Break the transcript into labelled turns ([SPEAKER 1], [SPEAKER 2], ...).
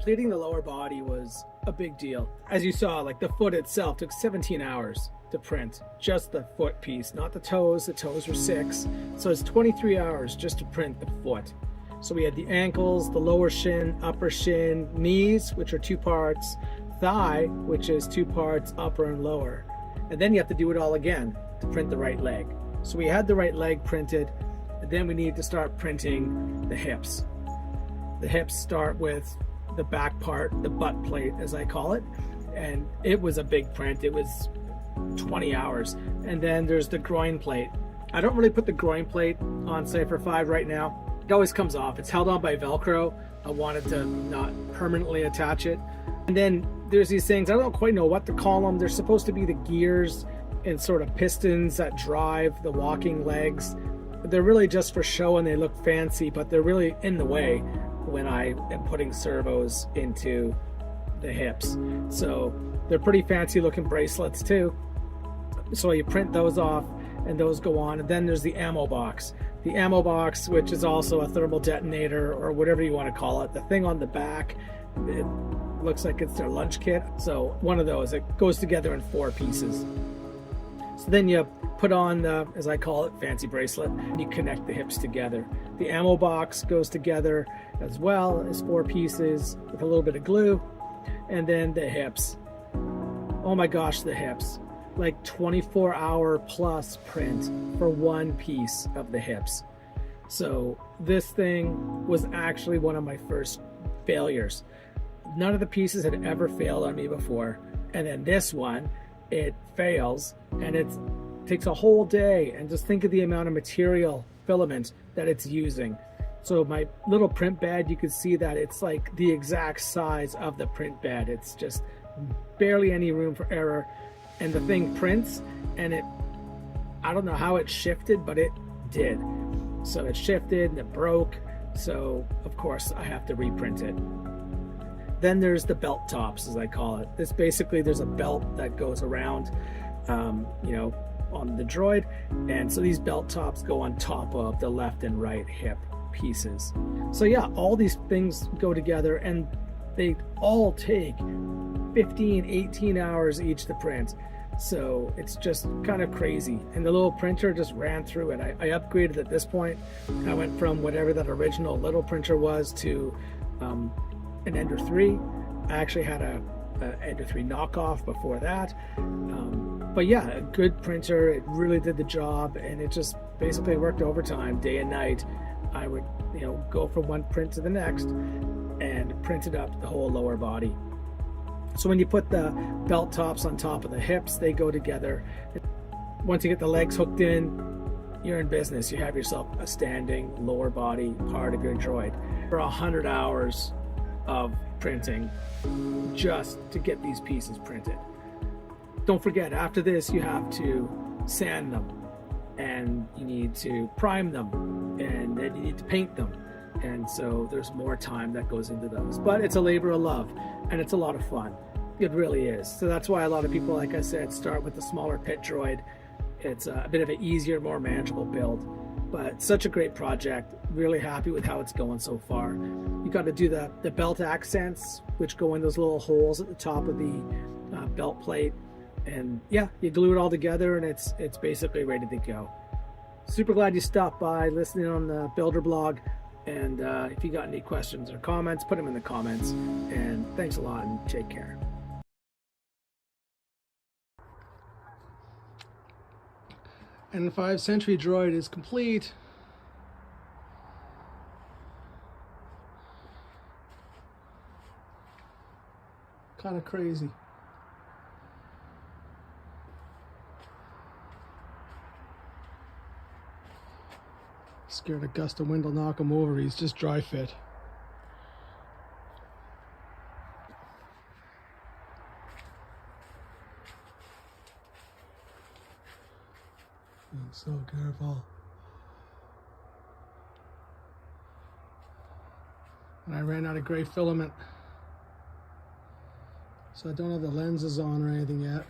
[SPEAKER 1] completing the lower body was a big deal. As you saw, like the foot itself took 17 hours to print, just the foot piece, not the toes. The toes were 6. So it's 23 hours just to print the foot. So we had the ankles, the lower shin, upper shin, knees, which are 2 parts, thigh, which is 2 parts, upper and lower. And then you have to do it all again to print the right leg. So we had the right leg printed, and then we need to start printing the hips. The hips start with the back part, the butt plate as I call it, and it was a big print. It was 20 hours. And then there's the groin plate. I don't really put the groin plate on Cipher 5 right now. It always comes off. It's held on by Velcro. I wanted to not permanently attach it. And then there's these things, I don't quite know what to call them. They're supposed to be the gears and sort of pistons that drive the walking legs. They're really just for show and they look fancy, but they're really in the way when I am putting servos into the hips. So they're pretty fancy looking bracelets too. So you print those off and those go on. And then there's the ammo box. The ammo box, which is also a thermal detonator or whatever you want to call it. The thing on the back, it looks like it's their lunch kit. So one of those, it goes together in 4 pieces. So then you put on the, as I call it, fancy bracelet, and you connect the hips together. The ammo box goes together as well as 4 pieces with a little bit of glue. And then the hips. Oh my gosh, the hips. Like 24-hour plus print for 1 piece of the hips. So this thing was actually one of my first failures. None of the pieces had ever failed on me before. And then this one, it fails, and it takes a whole day. And just think of the amount of material, filament that it's using. So my little print bed, you can see that it's like the exact size of the print bed. It's just barely any room for error. And the thing prints, and it, I don't know how it shifted, but it did. So it shifted and it broke. So of course I have to reprint it. Then there's the belt tops, as I call it. This basically, there's a belt that goes around, you know, on the droid. And so these belt tops go on top of the left and right hip pieces. So yeah, all these things go together and they all take 15, 18 hours each to print. So it's just kind of crazy. And the little printer just ran through it. I upgraded at this point. I went from whatever that original little printer was to an Ender 3. I actually had a Ender 3 knockoff before that. But yeah, a good printer. It really did the job, and it just basically worked overtime, day and night. I would, you know, go from one print to the next and printed up the whole lower body. So when you put the belt tops on top of the hips, they go together. Once you get the legs hooked in, you're in business. You have yourself a standing lower body part of your droid. For 100 hours of printing just to get these pieces printed. Don't forget, after this you have to sand them, and you need to prime them, and then you need to paint them. And so there's more time that goes into those, but it's a labor of love and it's a lot of fun. It really is. So that's why a lot of people, like I said, start with the smaller pit droid. It's a bit of an easier, more manageable build, but such a great project. Really happy with how it's going so far. You got to do the belt accents, which go in those little holes at the top of the belt plate, and yeah, you glue it all together and it's basically ready to go. Super glad you stopped by listening on the Builder blog. And if you got any questions or comments, put them in the comments. And thanks a lot and take care. And the 5th century droid is complete. Kind of crazy. Scared a gust of wind will knock him over. He's just dry fit. So careful. And I ran out of gray filament, so I don't have the lenses on or anything yet.